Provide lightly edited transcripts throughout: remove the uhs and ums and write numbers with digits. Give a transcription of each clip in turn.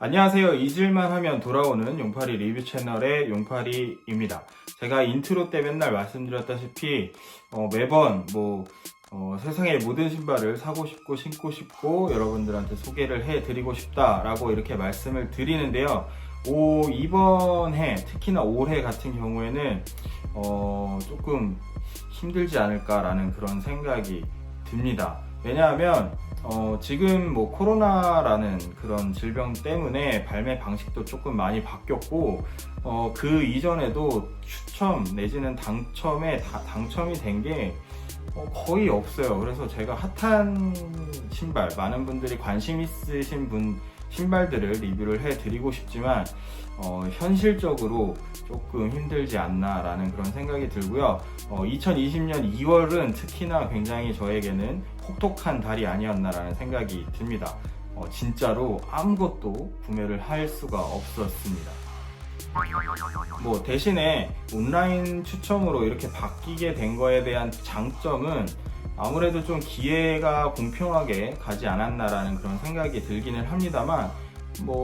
안녕하세요. 잊을만 하면 돌아오는 용팔이 리뷰 채널의 용팔이입니다. 제가 인트로 때 맨날 말씀드렸다시피 매번 세상의 모든 신발을 사고 싶고 신고 싶고 여러분들한테 소개를 해드리고 싶다라고 이렇게 말씀을 드리는데요. 이번 해, 특히나 올해 같은 경우에는 조금 힘들지 않을까라는 그런 생각이 듭니다. 왜냐하면 지금 코로나라는 그런 질병 때문에 발매 방식도 조금 많이 바뀌었고 그 이전에도 추첨 내지는 당첨이 된 게 거의 없어요. 그래서 제가 핫한 신발, 많은 분들이 관심 있으신 신발들을 리뷰를 해드리고 싶지만 현실적으로 조금 힘들지 않나 라는 그런 생각이 들고요. 2020년 2월은 특히나 굉장히 저에게는 혹독한 달이 아니었나 라는 생각이 듭니다. 진짜로 아무것도 구매를 할 수가 없었습니다. 대신에 온라인 추첨으로 이렇게 바뀌게 된 거에 대한 장점은 아무래도 좀 기회가 공평하게 가지 않았나라는 그런 생각이 들기는 합니다만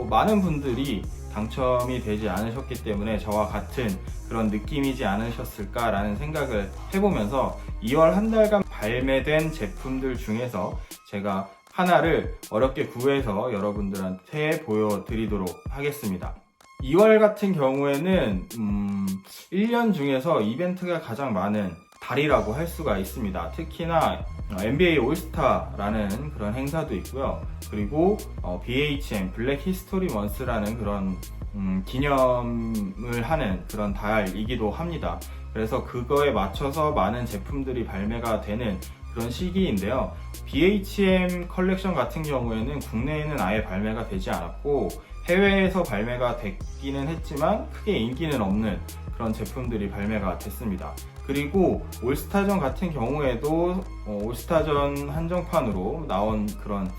많은 분들이 당첨이 되지 않으셨기 때문에 저와 같은 그런 느낌이지 않으셨을까라는 생각을 해보면서 2월 한 달간 발매된 제품들 중에서 제가 하나를 어렵게 구해서 여러분들한테 보여드리도록 하겠습니다. 2월 같은 경우에는 1년 중에서 이벤트가 가장 많은 달이라고 할 수가 있습니다. 특히나 NBA 올스타라는 그런 행사도 있고요. 그리고 BHM 블랙 히스토리 먼스라는 그런 기념을 하는 그런 달이기도 합니다. 그래서 그거에 맞춰서 많은 제품들이 발매가 되는 그런 시기인데요. BHM 컬렉션 같은 경우에는 국내에는 아예 발매가 되지 않았고 해외에서 발매가 됐기는 했지만 크게 인기는 없는 그런 제품들이 발매가 됐습니다. 그리고 올스타전 같은 경우에도 올스타전 한정판으로 나온 그런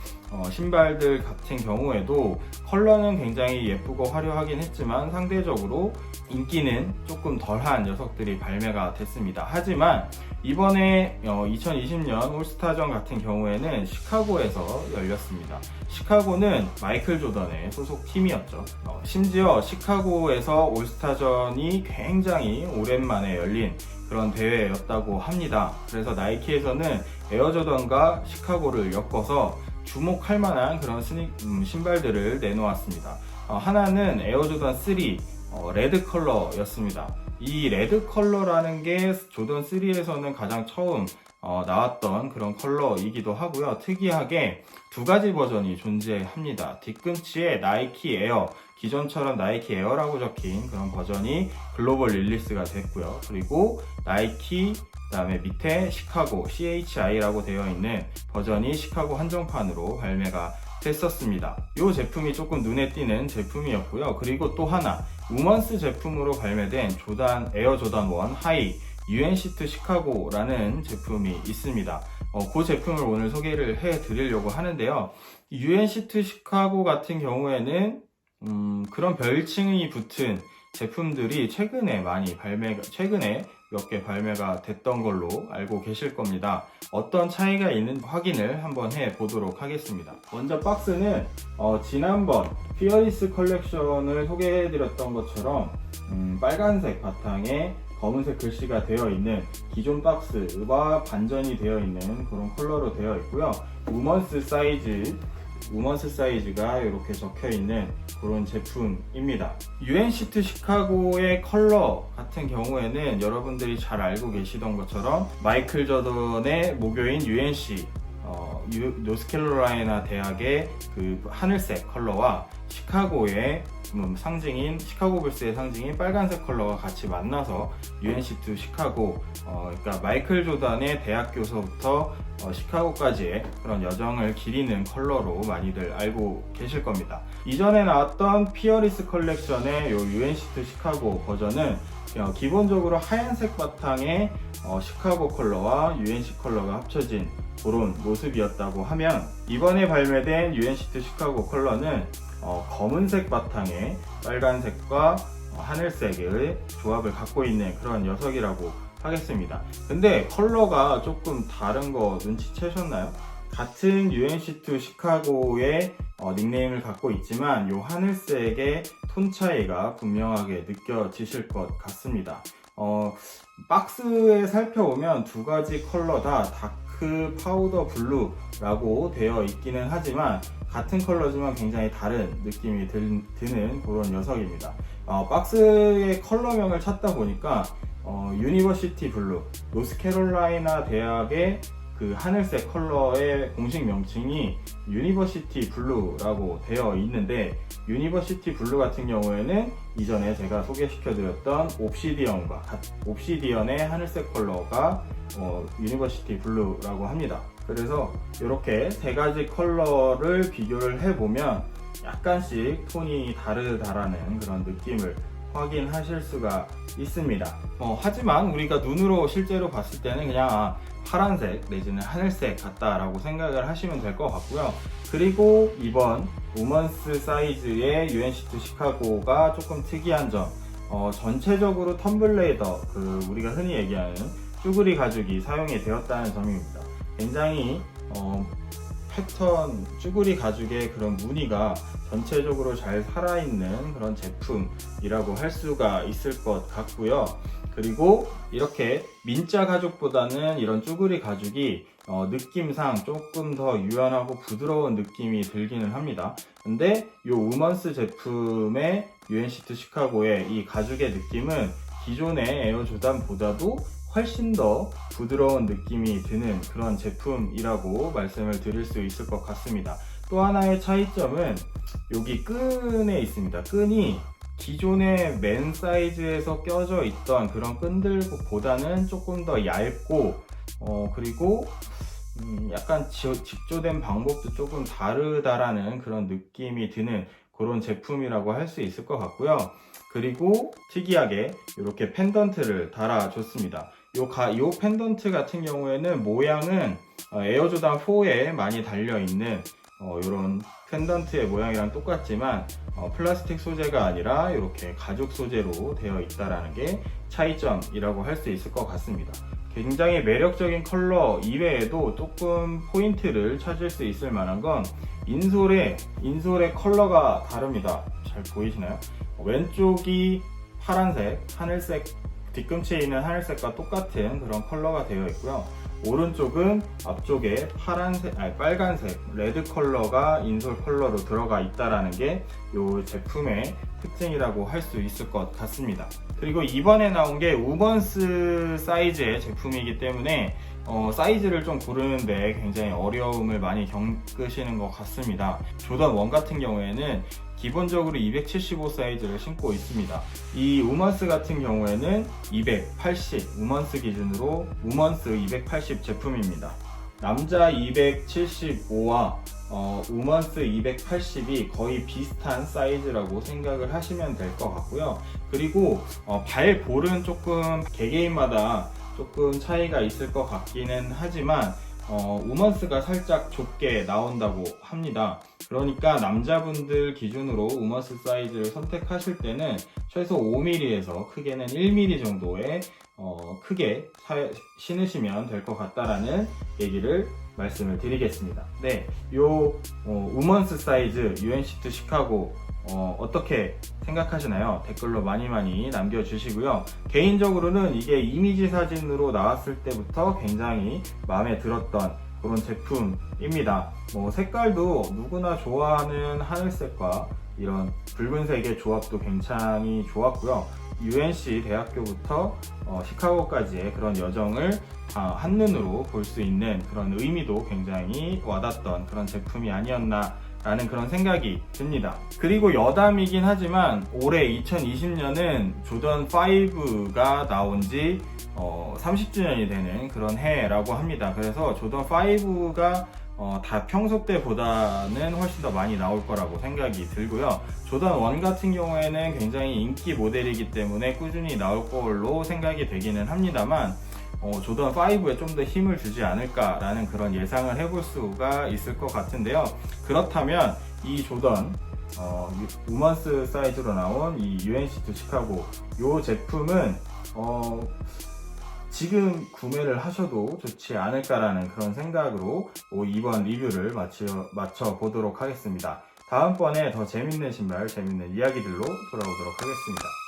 신발들 같은 경우에도 컬러는 굉장히 예쁘고 화려하긴 했지만 상대적으로 인기는 조금 덜한 녀석들이 발매가 됐습니다. 하지만 이번에 2020년 올스타전 같은 경우에는 시카고에서 열렸습니다. 시카고는 마이클 조던의 소속 팀이었죠. 심지어 시카고에서 올스타전이 굉장히 오랜만에 열린 그런 대회였다고 합니다. 그래서 나이키에서는 에어조던과 시카고를 엮어서 주목할 만한 그런 신발들을 내놓았습니다. 하나는 에어조던 3 레드 컬러였습니다. 이 레드 컬러라는 게 조던 3에서는 가장 처음 나왔던 그런 컬러이기도 하고요. 특이하게 두 가지 버전이 존재합니다. 뒤꿈치에 나이키 에어, 기존처럼 나이키 에어라고 적힌 그런 버전이 글로벌 릴리스가 됐고요. 그리고 나이키 그다음에 밑에 시카고 CHI라고 되어 있는 버전이 시카고 한정판으로 발매가 됐었습니다. 이 제품이 조금 눈에 띄는 제품이었고요. 그리고 또 하나 우먼스 제품으로 발매된 에어 조던 1 하이 UNC2 시카고라는 제품이 있습니다. 그 제품을 오늘 소개를 해 드리려고 하는데요. UNC2 시카고 같은 경우에는 그런 별칭이 붙은 제품들이 최근에 몇 개 발매가 됐던 걸로 알고 계실 겁니다. 어떤 차이가 있는지 확인을 한번 해 보도록 하겠습니다. 먼저 박스는 지난번 피어리스 컬렉션을 소개해 드렸던 것처럼 빨간색 바탕에 검은색 글씨가 되어 있는 기존 박스와 반전이 되어 있는 그런 컬러로 되어 있고요. 우먼스 사이즈가 이렇게 적혀 있는 그런 제품입니다. UNC2 시카고의 컬러 같은 경우에는 여러분들이 잘 알고 계시던 것처럼 마이클 조던의 모교인 UNC 노스캐롤라이나 대학의 그 하늘색 컬러와 시카고의 상징인 시카고 불스의 상징인 빨간색 컬러가 같이 만나서 UNC2 시카고 그러니까 마이클 조던의 대학교서부터 시카고까지의 그런 여정을 기리는 컬러로 많이들 알고 계실 겁니다. 이전에 나왔던 피어리스 컬렉션의 요 UNC2 시카고 버전은 기본적으로 하얀색 바탕에 시카고 컬러와 UNC 컬러가 합쳐진 그런 모습이었다고 하면 이번에 발매된 UNC2 시카고 컬러는 검은색 바탕에 빨간색과 하늘색의 조합을 갖고 있는 그런 녀석이라고 하겠습니다. 근데 컬러가 조금 다른 거 눈치채셨나요? 같은 UNC2 시카고의 닉네임을 갖고 있지만 이 하늘색의 톤 차이가 분명하게 느껴지실 것 같습니다. 박스에 살펴보면 두 가지 컬러 다 다크 파우더 블루라고 되어 있기는 하지만 같은 컬러지만 굉장히 다른 느낌이 드는 그런 녀석입니다. 박스의 컬러명을 찾다 보니까 유니버시티 블루, 노스캐롤라이나 대학의 그 하늘색 컬러의 공식 명칭이 유니버시티 블루라고 되어 있는데, 유니버시티 블루 같은 경우에는 이전에 제가 소개시켜드렸던 옵시디언의 하늘색 컬러가 유니버시티 블루라고 합니다. 그래서 이렇게 세 가지 컬러를 비교를 해보면 약간씩 톤이 다르다라는 그런 느낌을 확인하실 수가 있습니다. 하지만 우리가 눈으로 실제로 봤을 때는 그냥 파란색 내지는 하늘색 같다라고 생각을 하시면 될 것 같고요. 그리고 이번 우먼스 사이즈의 UNC2 시카고가 조금 특이한 점, 전체적으로 텀블레이더, 우리가 흔히 얘기하는 쭈그리 가죽이 사용이 되었다는 점입니다. 굉장히 패턴, 쭈그리 가죽의 그런 무늬가 전체적으로 잘 살아있는 그런 제품이라고 할 수가 있을 것 같고요. 그리고 이렇게 민자 가죽보다는 이런 쭈그리 가죽이 느낌상 조금 더 유연하고 부드러운 느낌이 들기는 합니다. 근데 이 우먼스 제품의 UNC2 시카고의 이 가죽의 느낌은 기존의 에어조단보다도 훨씬 더 부드러운 느낌이 드는 그런 제품이라고 말씀을 드릴 수 있을 것 같습니다. 또 하나의 차이점은 여기 끈에 있습니다. 끈이 기존의 맨 사이즈에서 껴져 있던 그런 끈들보다는 조금 더 얇고 그리고 약간 직조된 방법도 조금 다르다라는 그런 느낌이 드는 그런 제품이라고 할 수 있을 것 같고요. 그리고 특이하게 이렇게 펜던트를 달아줬습니다. 요 펜던트 같은 경우에는 모양은 에어조단 4에 많이 달려있는 이런 펜던트의 모양이랑 똑같지만 플라스틱 소재가 아니라 이렇게 가죽 소재로 되어 있다는 게 차이점이라고 할 수 있을 것 같습니다. 굉장히 매력적인 컬러 이외에도 조금 포인트를 찾을 수 있을 만한 건 인솔의 컬러가 다릅니다. 잘 보이시나요? 왼쪽이 파란색, 하늘색, 뒤꿈치에 있는 하늘색과 똑같은 그런 컬러가 되어 있고요. 오른쪽은 앞쪽에 빨간색, 레드 컬러가 인솔 컬러로 들어가 있다는 게 이 제품의 특징이라고 할 수 있을 것 같습니다. 그리고 이번에 나온 게 우먼스 사이즈의 제품이기 때문에 사이즈를 좀 고르는데 굉장히 어려움을 많이 겪으시는 것 같습니다. 조던 1 같은 경우에는 기본적으로 275 사이즈를 신고 있습니다. 이 우먼스 같은 경우에는 280, 우먼스 기준으로 우먼스 280 제품입니다. 남자 275와 우먼스 280이 거의 비슷한 사이즈라고 생각을 하시면 될 것 같고요. 그리고 발볼은 조금 개개인마다 조금 차이가 있을 것 같기는 하지만 우먼스가 살짝 좁게 나온다고 합니다. 그러니까 남자분들 기준으로 우먼스 사이즈를 선택하실 때는 최소 5mm에서 크게는 1mm 정도의 크게 신으시면 될 것 같다라는 얘기를 말씀을 드리겠습니다. 네, 요 우먼스 사이즈 UNC2 시카고 어떻게 생각하시나요? 댓글로 많이 남겨주시고요. 개인적으로는 이게 이미지 사진으로 나왔을 때부터 굉장히 마음에 들었던 그런 제품입니다. 색깔도 누구나 좋아하는 하늘색과 이런 붉은색의 조합도 굉장히 좋았고요. UNC 대학교부터 시카고까지의 그런 여정을 한눈으로 볼 수 있는 그런 의미도 굉장히 와닿던 그런 제품이 아니었나 라는 그런 생각이 듭니다. 그리고 여담이긴 하지만 올해 2020년은 조던 5가 나온 지 30주년이 되는 그런 해라고 합니다. 그래서 조던 5가 다 평소 때보다는 훨씬 더 많이 나올 거라고 생각이 들고요. 조던 1 같은 경우에는 굉장히 인기 모델이기 때문에 꾸준히 나올 걸로 생각이 되기는 합니다만 조던 5에 좀 더 힘을 주지 않을까라는 그런 예상을 해볼 수가 있을 것 같은데요. 그렇다면 이 조던 우먼스 사이즈로 나온 이 UNC2 시카고 이 제품은 지금 구매를 하셔도 좋지 않을까라는 그런 생각으로 이번 리뷰를 마쳐 보도록 하겠습니다. 다음번에 더 재밌는 신발, 재밌는 이야기들로 돌아오도록 하겠습니다.